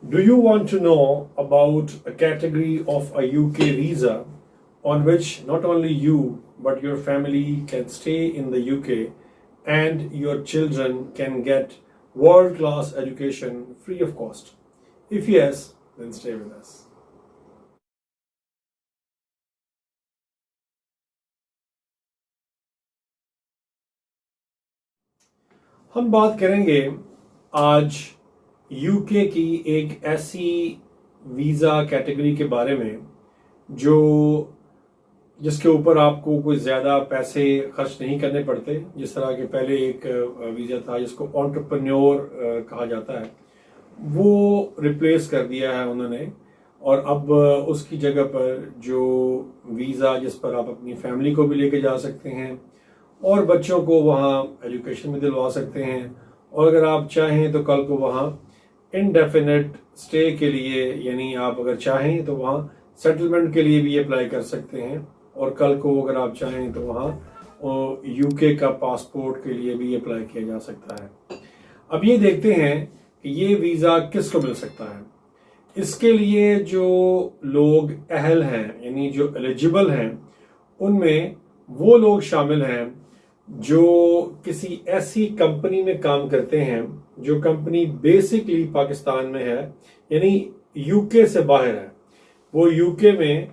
Do you want to know about a category of a UK visa on which not only you but your family can stay in the UK and your children can get world class education free of cost? If yes, then stay with us. हम बात करेंगे आज UK की एक ऐसी visa category के बारे में जो जिसके ऊपर आपको कोई ज़्यादा पैसे खर्च नहीं करने पड़ते। जिस तरह के पहले एक वीज़ा था जिसको एंटरप्रेन्योर कहा जाता है, वो रिप्लेस कर दिया है उन्होंने। और अब उसकी जगह पर जो वीज़ा जिस पर आप अपनी फैमिली को भी लेके जा सकते हैं और बच्चों को वहाँ एजुकेशन भी दिलवा सकते हैं, और अगर आप चाहें तो कल को वहाँ इनडेफिनेट स्टे के लिए, यानी आप अगर चाहें तो वहाँ सेटलमेंट के लिए भी अप्लाई कर सकते हैं, और कल को अगर आप चाहें तो वहाँ यूके का पासपोर्ट के लिए भी अप्लाई किया जा सकता है। अब ये देखते हैं कि ये वीज़ा किसको मिल सकता है। इसके लिए जो लोग अहल हैं, यानी जो एलिजिबल हैं, उनमें वो लोग शामिल हैं जो किसी ऐसी कंपनी में काम करते हैं जो कंपनी बेसिकली पाकिस्तान में है, यानी यूके से बाहर है। वो यूके में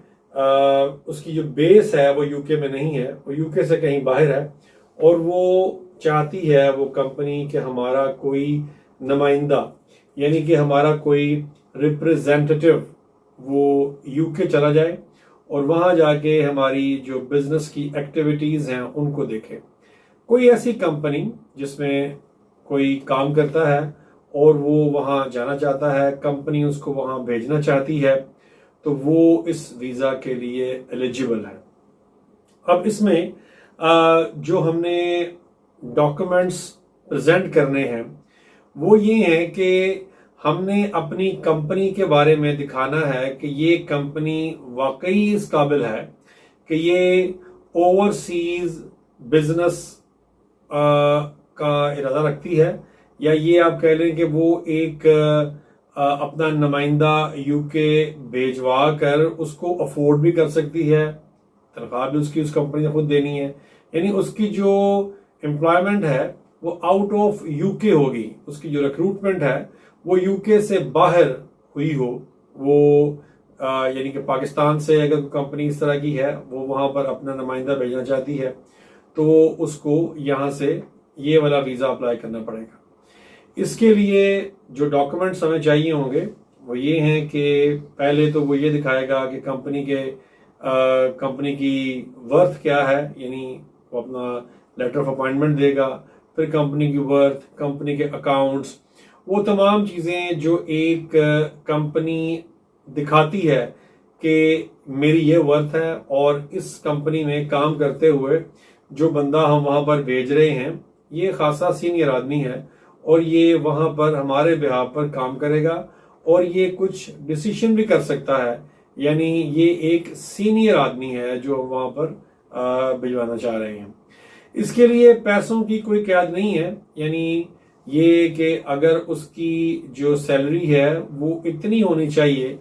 उसकी जो बेस है वो यूके में नहीं है, वो यूके से कहीं बाहर है, और वो चाहती है वो कंपनी कि हमारा कोई नुमाइंदा, यानी कि हमारा कोई रिप्रेजेंटेटिव वो यूके चला जाए और वहाँ जाके हमारी जो बिजनेस की एक्टिविटीज़ हैं उनको देखे। कोई ऐसी कंपनी जिसमें कोई काम करता है और वो वहाँ जाना चाहता है, कंपनी उसको वहाँ भेजना चाहती है, तो वो इस वीज़ा के लिए एलिजिबल है। अब इसमें जो हमने डॉक्यूमेंट्स प्रेजेंट करने हैं वो ये हैं कि हमने अपनी कंपनी के बारे में दिखाना है कि ये कंपनी वाकई इस काबिल है कि ये ओवरसीज बिजनेस का इरादा रखती है, या ये आप कह लें कि वो एक अपना नुमाइंदा यूके भेजवा कर उसको अफोर्ड भी कर सकती है, तनख्वाह भी उसकी उस कंपनी ने खुद देनी है, यानी उसकी जो एम्प्लॉयमेंट है वो आउट ऑफ यूके होगी, उसकी जो रिक्रूटमेंट है वो यूके से बाहर हुई हो। वो यानी कि पाकिस्तान से अगर कंपनी इस तरह की है, वो वहाँ पर अपना नुमाइंदा भेजना चाहती है, तो उसको यहाँ से ये वाला वीज़ा अप्लाई करना पड़ेगा। इसके लिए जो डॉक्यूमेंट्स हमें चाहिए होंगे वो ये हैं कि पहले तो वो ये दिखाएगा कि कंपनी की वर्थ क्या है, यानी वो अपना लेटर ऑफ अपॉइंटमेंट देगा, फिर कंपनी की वर्थ, कंपनी के अकाउंट्स, वो तमाम चीज़ें जो एक कंपनी दिखाती है कि मेरी ये वर्थ है, और इस कंपनी में काम करते हुए जो बंदा हम वहाँ पर भेज रहे हैं ये खासा सीनियर आदमी है और ये वहाँ पर हमारे बिहाफ पर काम करेगा और ये कुछ डिसीजन भी कर सकता है, यानी ये एक सीनियर आदमी है जो हम वहाँ पर भिजवाना चाह रहे हैं। इसके लिए पैसों की कोई कैद नहीं है, यानी ये कि अगर उसकी जो सैलरी है वो इतनी होनी चाहिए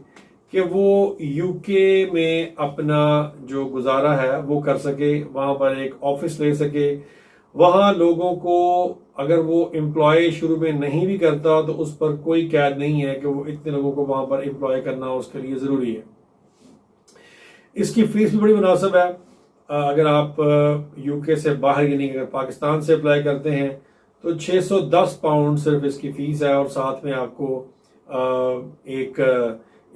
कि वो यूके में अपना जो गुजारा है वो कर सके, वहाँ पर एक ऑफिस ले सके, वहाँ लोगों को अगर वो एम्प्लॉय शुरू में नहीं भी करता तो उस पर कोई कैद नहीं है कि वो इतने लोगों को वहाँ पर एम्प्लॉय करना उसके लिए ज़रूरी है। इसकी फीस भी बड़ी मुनासिब है। अगर आप यूके से बाहर, यानी अगर पाकिस्तान से अप्लाई करते हैं तो 610 पाउंड सिर्फ इसकी फीस है, और साथ में आपको एक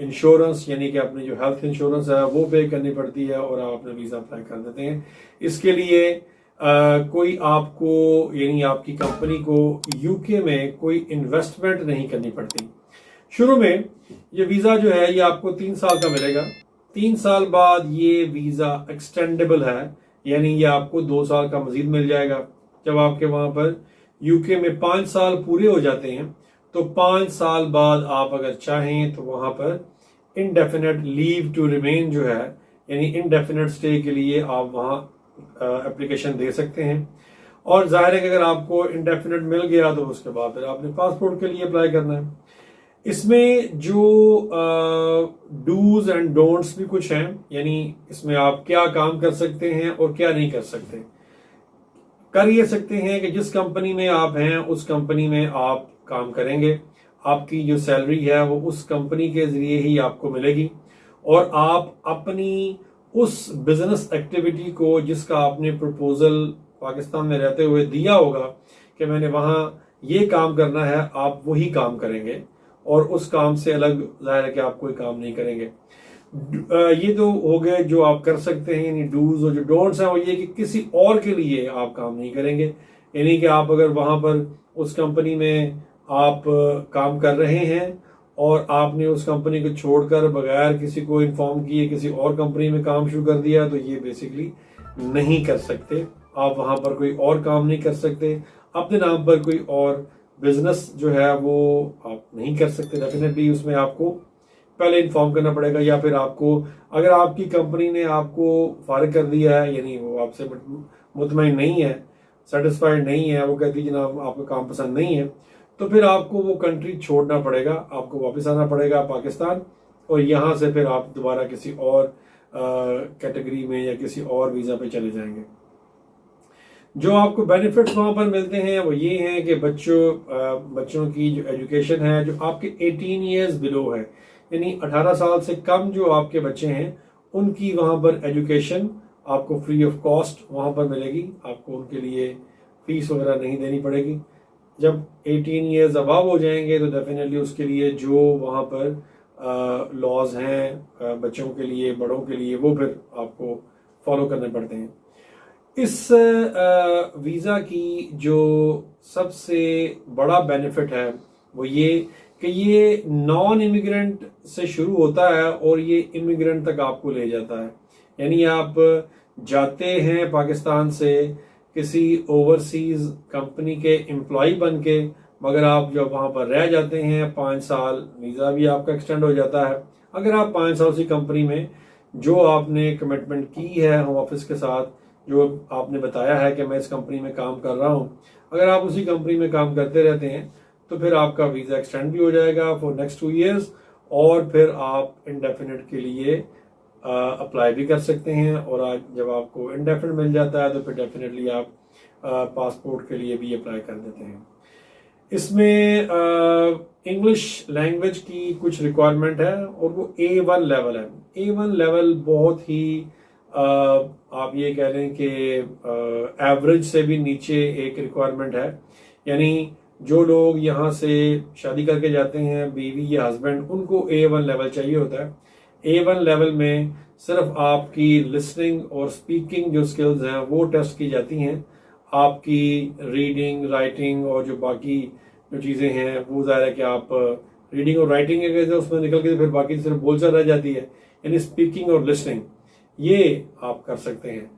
इंश्योरेंस, यानी कि अपनी जो हेल्थ इंश्योरेंस है वो पे करनी पड़ती है, और आप अपना वीज़ा अप्लाई कर देते हैं। इसके लिए कोई आपको, यानी आपकी कंपनी को यूके में कोई इन्वेस्टमेंट नहीं करनी पड़ती। शुरू में ये वीज़ा जो है ये आपको 3 साल का मिलेगा। 3 साल बाद ये वीज़ा एक्सटेंडेबल है, यानी ये आपको 2 साल का मजीद मिल जाएगा। जब आपके वहाँ पर यूके में 5 साल पूरे हो जाते हैं तो 5 साल बाद आप अगर चाहें तो वहाँ पर इनडेफिनेट लीव टू रिमेन जो है, यानी इनडेफिनेट स्टे के लिए आप वहाँ एप्लीकेशन दे सकते हैं। और जाहिर है कि अगर आपको इनडेफिनेट मिल गया तो उसके बाद फिर आपने पासपोर्ट के लिए अप्लाई करना है। इसमें जो डूज एंड डोंट्स भी कुछ हैं, यानी इसमें आप क्या काम कर सकते हैं और क्या नहीं कर सकते। कर ये सकते हैं कि जिस कंपनी में आप हैं उस कंपनी में आप काम करेंगे, आपकी जो सैलरी है वो उस कंपनी के जरिए ही आपको मिलेगी, और आप अपनी उस बिजनेस एक्टिविटी को जिसका आपने प्रपोजल पाकिस्तान में रहते हुए दिया होगा कि मैंने वहां ये काम करना है, आप वही काम करेंगे और उस काम से अलग जाहिर है कि आप कोई काम नहीं करेंगे। ये तो हो गए जो आप कर सकते हैं, यानी डूज, और जो डोंट्स हैं वो ये कि किसी और के लिए आप काम नहीं करेंगे। यानी कि आप अगर वहां पर उस कंपनी में आप काम कर रहे हैं और आपने उस कंपनी को छोड़कर बगैर किसी को इन्फॉर्म किए किसी और कंपनी में काम शुरू कर दिया, तो ये बेसिकली नहीं कर सकते। आप वहां पर कोई और काम नहीं कर सकते, अपने नाम पर कोई और बिजनेस जो है वो आप नहीं कर सकते। डेफिनेटली उसमें आपको पहले इन्फॉर्म करना पड़ेगा, या फिर आपको, अगर आपकी कंपनी ने आपको फारिग कर दिया है, यानी वो आपसे मुतमईन नहीं है, सेटिस्फाइड नहीं है, वो कहती है जनाब आपको काम पसंद नहीं है, तो फिर आपको वो कंट्री छोड़ना पड़ेगा, आपको वापस आना पड़ेगा पाकिस्तान, और यहाँ से फिर आप दोबारा किसी और कैटेगरी में या किसी और वीज़ा पे चले जाएंगे। जो आपको बेनिफिट्स वहां पर मिलते हैं वो ये हैं कि बच्चों की जो एजुकेशन है, जो आपके 18 ईयर्स बिलो है, यानी 18 साल से कम जो आपके बच्चे हैं उनकी वहां पर एजुकेशन आपको फ्री ऑफ कॉस्ट वहां पर मिलेगी। आपको उनके लिए फीस वगैरह नहीं देनी पड़ेगी। जब 18 ईयर्स अबव हो जाएंगे तो डेफिनेटली उसके लिए जो वहां पर लॉज हैं बच्चों के लिए, बड़ों के लिए, वो फिर आपको फॉलो करने पड़ते हैं। इस वीज़ा की जो सबसे बड़ा बेनिफिट है वो ये कि ये नॉन इमिग्रेंट से शुरू होता है और ये इमिग्रेंट तक आपको ले जाता है। यानी आप जाते हैं पाकिस्तान से किसी ओवरसीज कंपनी के एम्प्लॉय बन के, मगर आप जब वहां पर रह जाते हैं 5 साल, वीज़ा भी आपका एक्सटेंड हो जाता है। अगर आप 5 साल उसी कंपनी में जो आपने कमिटमेंट की है होम ऑफिस के साथ, जो आपने बताया है कि मैं इस कंपनी में काम कर रहा हूं, अगर आप उसी कंपनी में काम करते रहते हैं तो फिर आपका वीज़ा एक्सटेंड भी हो जाएगा फॉर नेक्स्ट 2 ईयर्स, और फिर आप इंडेफिनिट के लिए अप्लाई भी कर सकते हैं। और आज जब आपको इंडेफिनिट मिल जाता है तो फिर डेफिनेटली आप पासपोर्ट के लिए भी अप्लाई कर देते हैं। इसमें इंग्लिश लैंग्वेज की कुछ रिक्वायरमेंट है और वो A1 लेवल है। A1 लेवल बहुत ही आप ये कह लें कि एवरेज से भी नीचे एक रिक्वायरमेंट है। यानी जो लोग यहाँ से शादी करके जाते हैं, बीवी या हस्बैंड, उनको A1 लेवल चाहिए होता है। A1 लेवल में सिर्फ आपकी लिसनिंग और स्पीकिंग जो स्किल्स हैं वो टेस्ट की जाती हैं। आपकी रीडिंग, राइटिंग और जो बाकी जो चीज़ें हैं वो ज़ाहिर है कि आप रीडिंग और राइटिंग अगर उसमें निकल के फिर बाकी सिर्फ बोलचाल रह जाती है, यानी स्पीकिंग और लिसनिंग ये आप कर सकते हैं।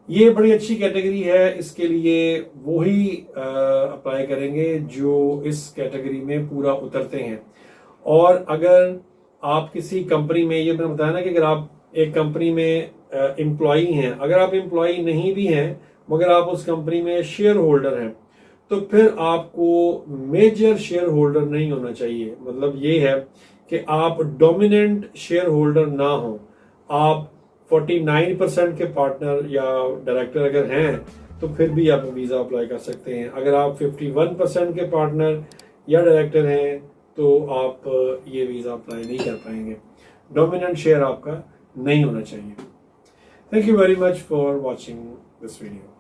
ये बड़ी अच्छी कैटेगरी है। इसके लिए वही अप्लाई करेंगे जो इस कैटेगरी में पूरा उतरते हैं। और अगर आप किसी कंपनी में, ये मैंने बताया ना कि अगर आप एक कंपनी में एम्प्लॉई हैं, अगर आप एम्प्लॉई नहीं भी हैं मगर आप उस कंपनी में शेयर होल्डर हैं, तो फिर आपको मेजर शेयर होल्डर नहीं होना चाहिए। मतलब ये है कि आप डोमिनेंट शेयर होल्डर ना हो। आप 49% के पार्टनर या डायरेक्टर अगर हैं तो फिर भी आप वीज़ा अप्लाई कर सकते हैं। अगर आप 51% के पार्टनर या डायरेक्टर हैं तो आप ये वीज़ा अप्लाई नहीं कर पाएंगे। डोमिनेंट शेयर आपका नहीं होना चाहिए। Thank you very much for watching this video.